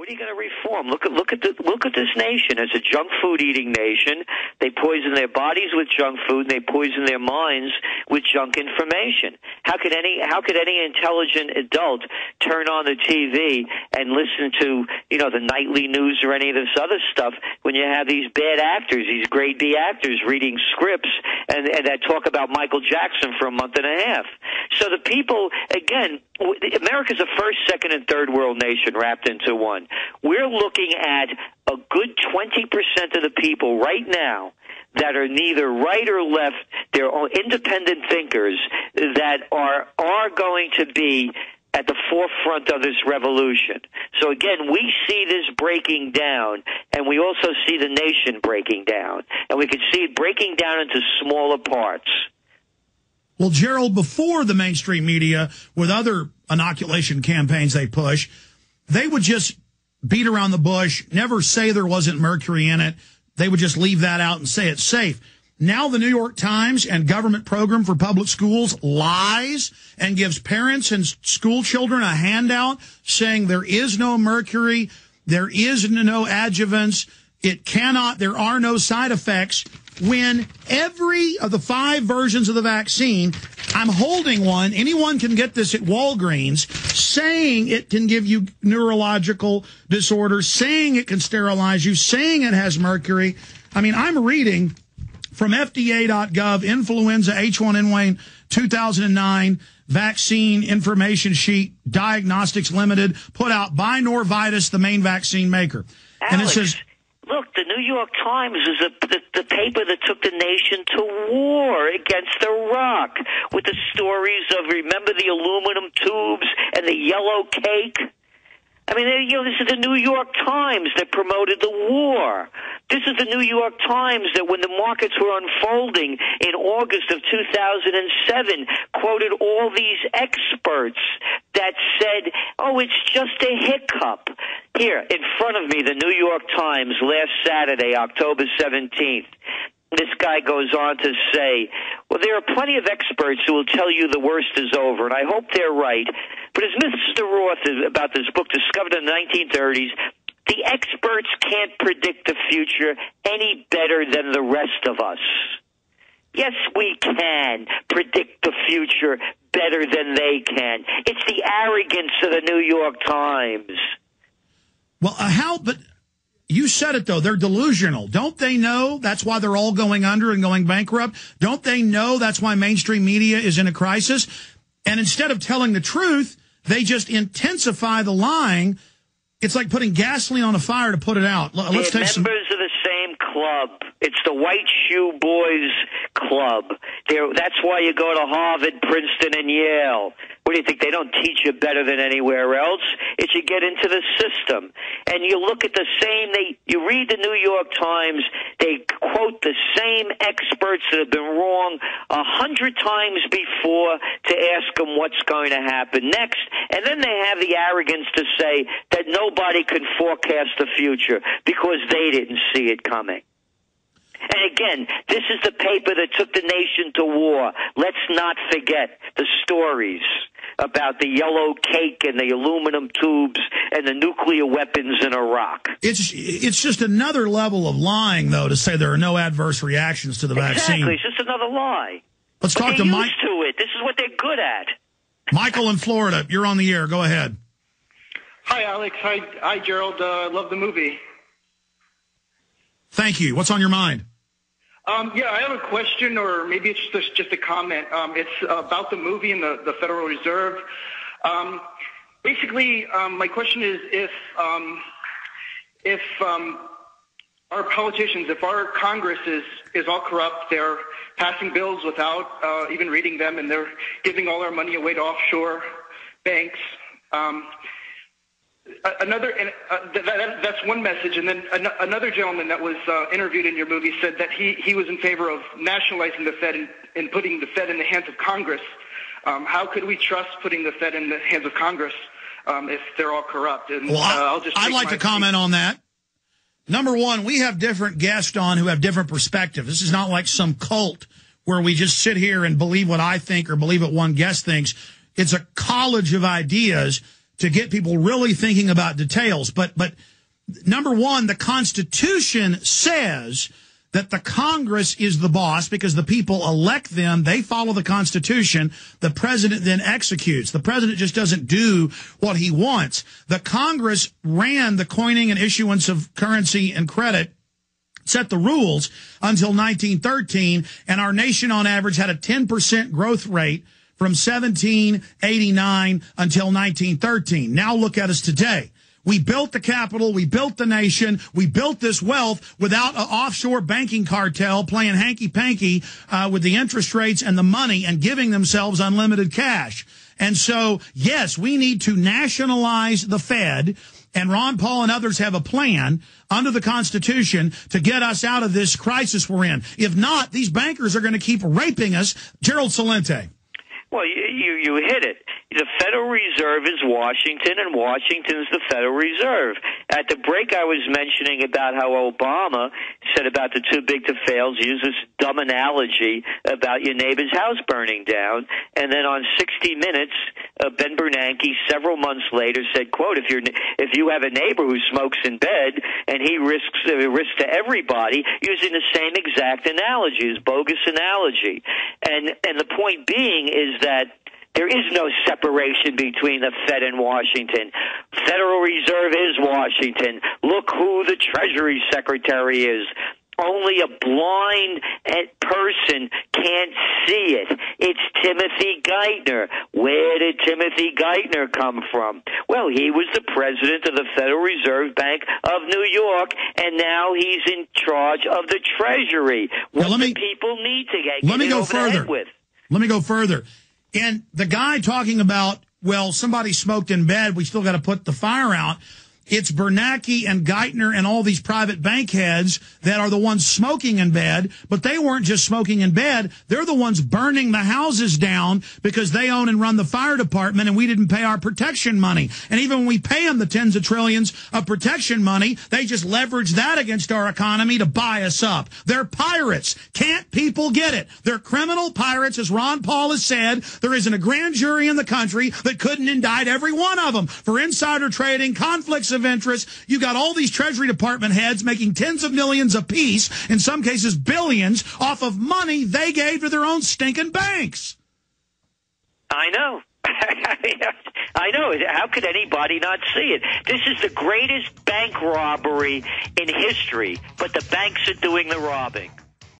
What are you going to reform? Look at this nation. It's a junk food eating nation. They poison their bodies with junk food, and they poison their minds with junk information. How could any intelligent adult turn on the TV and listen to, the nightly news or any of this other stuff when you have these bad actors, these grade B actors reading scripts and that talk about Michael Jackson for a month and a half? So the people, again, America's a first, second, and third world nation wrapped into one. We're looking at a good 20% of the people right now that are neither right or left. They're all independent thinkers that are going to be at the forefront of this revolution. So again, we see this breaking down, and we also see the nation breaking down, and we can see it breaking down into smaller parts. Well, Gerald, before the mainstream media, with other inoculation campaigns they push, they would just beat around the bush, never say there wasn't mercury in it. They would just leave that out and say it's safe. Now the New York Times and government program for public schools lies and gives parents and school children a handout saying there is no mercury, there is no adjuvants, there are no side effects, when every of the 5 versions of the vaccine, I'm holding one, anyone can get this at Walgreens, saying it can give you neurological disorders, saying it can sterilize you, saying it has mercury. I mean, I'm reading from FDA.gov, Influenza H1N1 2009 vaccine information sheet, Diagnostics Limited, put out by Norvitis, the main vaccine maker. Alex, and it says, look, the New York Times is the paper that took the nation to war against Iraq with the stories of, remember the aluminum tubes and the yellow cake? I mean, this is the New York Times that promoted the war. This is the New York Times that, when the markets were unfolding in August of 2007, quoted all these experts that said, oh, it's just a hiccup. Here, in front of me, the New York Times, last Saturday, October 17th. This guy goes on to say, well, there are plenty of experts who will tell you the worst is over, and I hope they're right. But as Mr. Roth is about this book, discovered in the 1930s, the experts can't predict the future any better than the rest of us. Yes, we can predict the future better than they can. It's the arrogance of the New York Times. Well, but you said it, though. They're delusional. Don't they know that's why they're all going under and going bankrupt? Don't they know that's why mainstream media is in a crisis? And instead of telling the truth, they just intensify the lying. It's like putting gasoline on a fire to put it out. Let's take some members of the same club. It's the White Shoe Boys Club. That's why you go to Harvard, Princeton, and Yale. What do you think? They don't teach you better than anywhere else. It's you get into the system. And you look at the same, you read the New York Times, they quote the same experts that have been wrong 100 times before to ask them what's going to happen next. And then they have the arrogance to say that nobody can forecast the future because they didn't see it coming. And again, this is the paper that took the nation to war. Let's not forget the stories about the yellow cake and the aluminum tubes and the nuclear weapons in Iraq. It's just another level of lying, though, to say there are no adverse reactions to the vaccine. Exactly. It's just another lie. Let's talk to Mike. They're used to it. This is what they're good at. Michael in Florida, you're on the air. Go ahead. Hi, Alex. Hi, Gerald. Love the movie. Thank you. What's on your mind? Yeah, I have a question, or maybe it's just a comment. It's about the movie and the Federal Reserve. Basically, my question is if our politicians, if our Congress is all corrupt, they're passing bills without even reading them, and they're giving all our money away to offshore banks. That's one message, and then another gentleman that was interviewed in your movie said that he was in favor of nationalizing the Fed and putting the Fed in the hands of Congress. How could we trust putting the Fed in the hands of Congress if they're all corrupt? And, well, I'd like to comment on that. Number one, we have different guests on who have different perspectives. This is not like some cult where we just sit here and believe what I think or believe what one guest thinks. It's a college of ideas. to get people really thinking about details. But number one, the Constitution says that the Congress is the boss because the people elect them. They follow the Constitution. The president then executes. The president just doesn't do what he wants. The Congress ran the coining and issuance of currency and credit, set the rules until 1913, and our nation on average had a 10% growth rate from 1789 until 1913. Now look at us today. We built the capital, we built the nation, we built this wealth without an offshore banking cartel playing hanky-panky with the interest rates and the money and giving themselves unlimited cash. And so, yes, we need to nationalize the Fed, and Ron Paul and others have a plan under the Constitution to get us out of this crisis we're in. If not, these bankers are going to keep raping us. Gerald Celente. Well, you hit it. The Federal Reserve is Washington, and Washington's the Federal Reserve. At the break, I was mentioning about how Obama said about the too big to fails, used this dumb analogy about your neighbor's house burning down, and then on 60 Minutes, Ben Bernanke, several months later, said, quote, if you have a neighbor who smokes in bed and he risks to everybody, using the same exact analogy, his bogus analogy. And the point being is that there is no separation between the Fed and Washington. Federal Reserve is Washington. Look who the Treasury Secretary is. Only a blind person can't see it. It's Timothy Geithner. Where did Timothy Geithner come from? Well, he was the president of the Federal Reserve Bank of New York, and now he's in charge of the Treasury. What do people need to get let me go over further. the head with? Let me go further. And the guy talking about, well, somebody smoked in bed, we still got to put the fire out. It's Bernanke and Geithner and all these private bank heads that are the ones smoking in bed, but they weren't just smoking in bed. They're the ones burning the houses down because they own and run the fire department, and we didn't pay our protection money. And even when we pay them the tens of trillions of protection money, they just leverage that against our economy to buy us up. They're pirates. Can't people get it? They're criminal pirates, as Ron Paul has said. There isn't a grand jury in the country that couldn't indict every one of them for insider trading, conflicts of interest. You got all these Treasury Department heads making tens of millions apiece, in some cases billions, off of money they gave to their own stinking banks. I know. I know. How could anybody not see it? This is the greatest bank robbery in history, but the banks are doing the robbing.